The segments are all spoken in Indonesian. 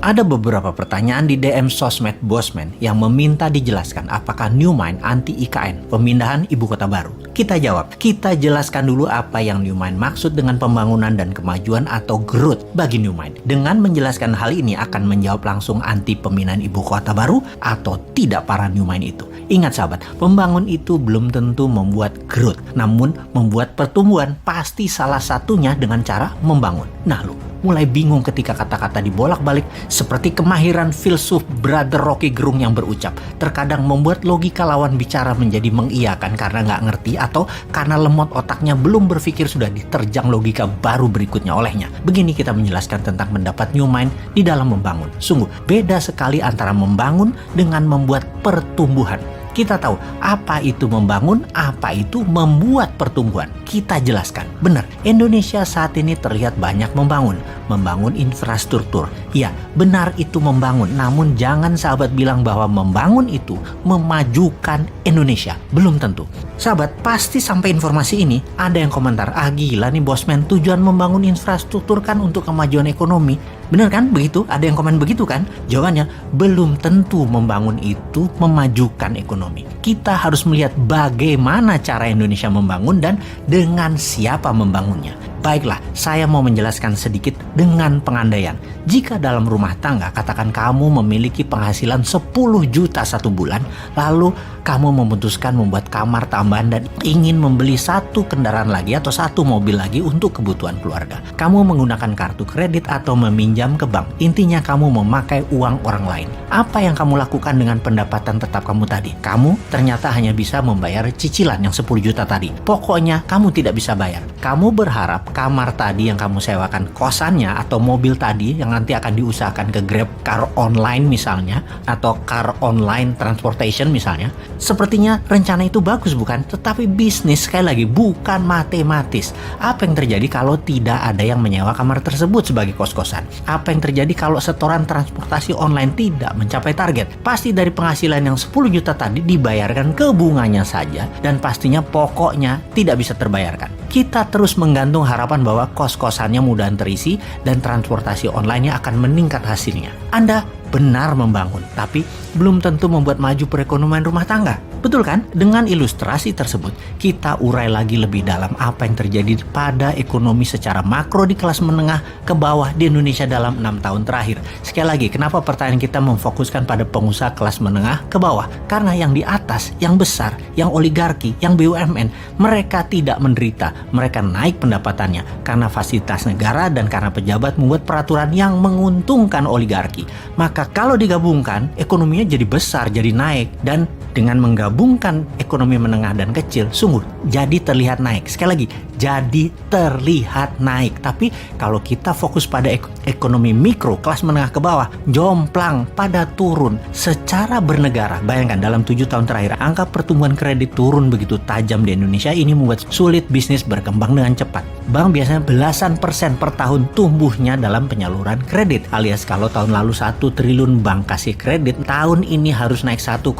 Ada beberapa pertanyaan di DM sosmed Bosman yang meminta dijelaskan apakah New Mind anti IKN, pemindahan ibu kota baru. Kita jawab, kita jelaskan dulu apa yang New Mind maksud dengan pembangunan dan kemajuan atau growth bagi New Mind. Dengan menjelaskan hal ini akan menjawab langsung anti pemindahan ibu kota baru atau tidak para New Mind itu. Ingat sahabat, membangun itu belum tentu membuat growth, namun membuat pertumbuhan. Pasti salah satunya dengan cara membangun. Nah lu, mulai bingung ketika kata-kata dibolak-balik seperti kemahiran filsuf Brother Rocky Gerung yang berucap terkadang membuat logika lawan bicara menjadi mengiyakan karena nggak ngerti atau karena lemot otaknya belum berpikir sudah diterjang logika baru berikutnya olehnya. Begini kita menjelaskan tentang pendapat New Mind di dalam membangun. Sungguh beda sekali antara membangun dengan membuat pertumbuhan. Kita tahu apa itu membangun, apa itu membuat pertumbuhan. Kita jelaskan. Benar, Indonesia saat ini terlihat banyak membangun infrastruktur. Ya, benar itu membangun. Namun jangan sahabat bilang bahwa membangun itu memajukan Indonesia. Belum tentu. Sahabat, pasti sampai informasi ini ada yang komentar, gila nih Bosman, tujuan membangun infrastruktur kan untuk kemajuan ekonomi. Benar kan? Begitu? Ada yang komen begitu kan? Jawabannya, belum tentu membangun itu memajukan ekonomi. Kita harus melihat bagaimana cara Indonesia membangun dan dengan siapa membangunnya. Baiklah, saya mau menjelaskan sedikit dengan pengandaian. Jika dalam rumah tangga, katakan kamu memiliki penghasilan 10 juta satu bulan, lalu kamu memutuskan membuat kamar tambahan dan ingin membeli satu kendaraan lagi atau satu mobil lagi untuk kebutuhan keluarga. Kamu menggunakan kartu kredit atau meminjam ke bank. Intinya kamu memakai uang orang lain. Apa yang kamu lakukan dengan pendapatan tetap kamu tadi? Kamu ternyata hanya bisa membayar cicilan yang 10 juta tadi. Pokoknya kamu tidak bisa bayar. Kamu berharap kamar tadi yang kamu sewakan, kosannya atau mobil tadi yang nanti akan diusahakan ke Grab Car Online misalnya, atau Car Online Transportation misalnya. Sepertinya rencana itu bagus bukan? Tetapi bisnis sekali lagi bukan matematis. Apa yang terjadi kalau tidak ada yang menyewa kamar tersebut sebagai kos-kosan? Apa yang terjadi kalau setoran transportasi online tidak mencapai target? Pasti dari penghasilan yang 10 juta tadi dibayarkan ke bunganya saja dan pastinya pokoknya tidak bisa terbayarkan. Kita terus menggantung harapan bahwa kos-kosannya mudah terisi dan transportasi online-nya akan meningkat hasilnya. Anda benar membangun, tapi belum tentu membuat maju perekonomian rumah tangga. Betul kan? Dengan ilustrasi tersebut, kita urai lagi lebih dalam apa yang terjadi pada ekonomi secara makro di kelas menengah ke bawah di Indonesia dalam 6 tahun terakhir. Sekali lagi, kenapa pertanyaan kita memfokuskan pada pengusaha kelas menengah ke bawah? Karena yang di atas, yang besar, yang oligarki, yang BUMN, mereka tidak menderita. Mereka naik pendapatannya karena fasilitas negara dan karena pejabat membuat peraturan yang menguntungkan oligarki. Maka kalau digabungkan, ekonominya jadi besar, jadi naik. Dan dengan menggabungkan ekonomi menengah dan kecil, sungguh jadi terlihat naik. Sekali lagi, jadi terlihat naik. Tapi kalau kita fokus pada ekonomi mikro, kelas menengah ke bawah, jomplang pada turun secara bernegara. Bayangkan dalam 7 tahun terakhir, angka pertumbuhan kredit turun begitu tajam di Indonesia. Ini membuat sulit bisnis berkembang dengan cepat. Bank biasanya belasan persen per tahun tumbuhnya dalam penyaluran kredit. Alias kalau tahun lalu 1 triliun bank kasih kredit, tahun ini harus naik 1,15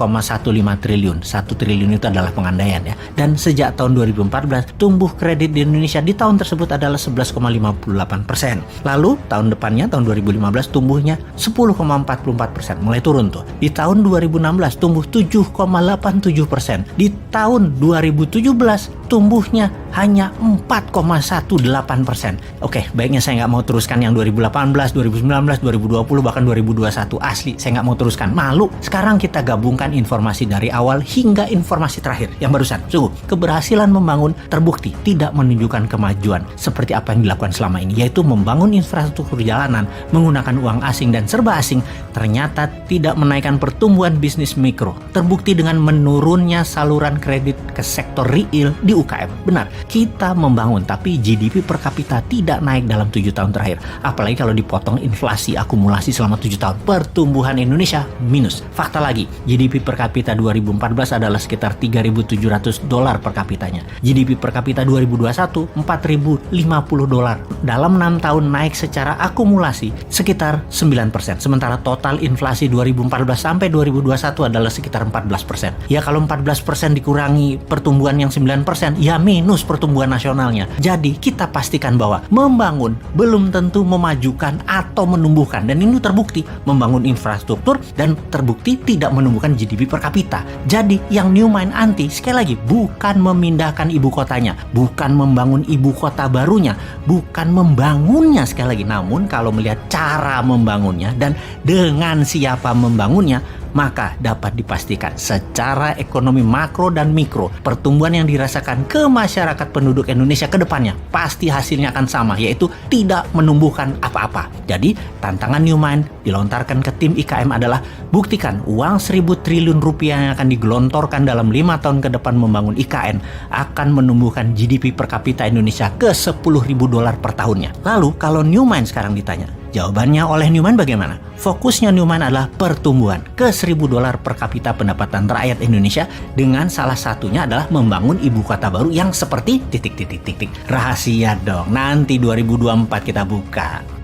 triliun. 1 triliun itu adalah pengandaian ya. Dan sejak tahun 2014, tumbuh kredit di Indonesia di tahun tersebut adalah 11,58%. Lalu tahun depannya, tahun 2015, tumbuhnya 10,44%. Mulai turun tuh. Di tahun 2016 tumbuh 7,87%. Di tahun 2017 tumbuhnya hanya 4,18%. Oke, baiknya saya nggak mau teruskan yang 2018, 2019, 2020, bahkan 2021. Asli, saya nggak mau teruskan. Malu. Sekarang kita gabungkan informasi dari awal hingga informasi terakhir yang barusan. Sungguh, keberhasilan membangun terbukti tidak menunjukkan kemajuan seperti apa yang dilakukan selama ini, yaitu membangun infrastruktur jalanan menggunakan uang asing dan serba asing, ternyata tidak menaikkan pertumbuhan bisnis mikro. Terbukti dengan menurunnya saluran kredit ke sektor real di UKM. Benar, kita membangun tapi GDP per kapita tidak naik dalam 7 tahun terakhir. Apalagi kalau dipotong inflasi akumulasi selama 7 tahun. Pertumbuhan Indonesia minus. Fakta lagi, GDP per kapita 2014 adalah sekitar $3.700 per kapitanya. GDP per kapita 2021 $4.050. Dalam 6 tahun naik secara akumulasi sekitar 9%. Sementara total inflasi 2014 sampai 2021 adalah sekitar 14%. Ya kalau 14% dikurangi pertumbuhan yang 9%, kemudian ya minus pertumbuhan nasionalnya. Jadi kita pastikan bahwa membangun belum tentu memajukan atau menumbuhkan, dan ini terbukti membangun infrastruktur dan terbukti tidak menumbuhkan GDP per kapita. Jadi yang New Mind Anti sekali lagi bukan memindahkan ibu kotanya, bukan membangun ibu kota barunya, bukan membangunnya sekali lagi, namun kalau melihat cara membangunnya dan dengan siapa membangunnya, maka dapat dipastikan secara ekonomi makro dan mikro, pertumbuhan yang dirasakan ke masyarakat penduduk Indonesia ke depannya pasti hasilnya akan sama, yaitu tidak menumbuhkan apa-apa. Jadi tantangan New Mind dilontarkan ke tim IKM adalah buktikan uang 1.000 triliun rupiah yang akan digelontorkan dalam 5 tahun ke depan membangun IKN akan menumbuhkan GDP per kapita Indonesia ke $10.000 per tahunnya. Lalu kalau New Mind sekarang ditanya, jawabannya oleh New Mind bagaimana? Fokusnya New Mind adalah pertumbuhan ke $1.000 per kapita pendapatan rakyat Indonesia, dengan salah satunya adalah membangun ibu kota baru yang seperti titik. Rahasia dong, nanti 2024 kita buka.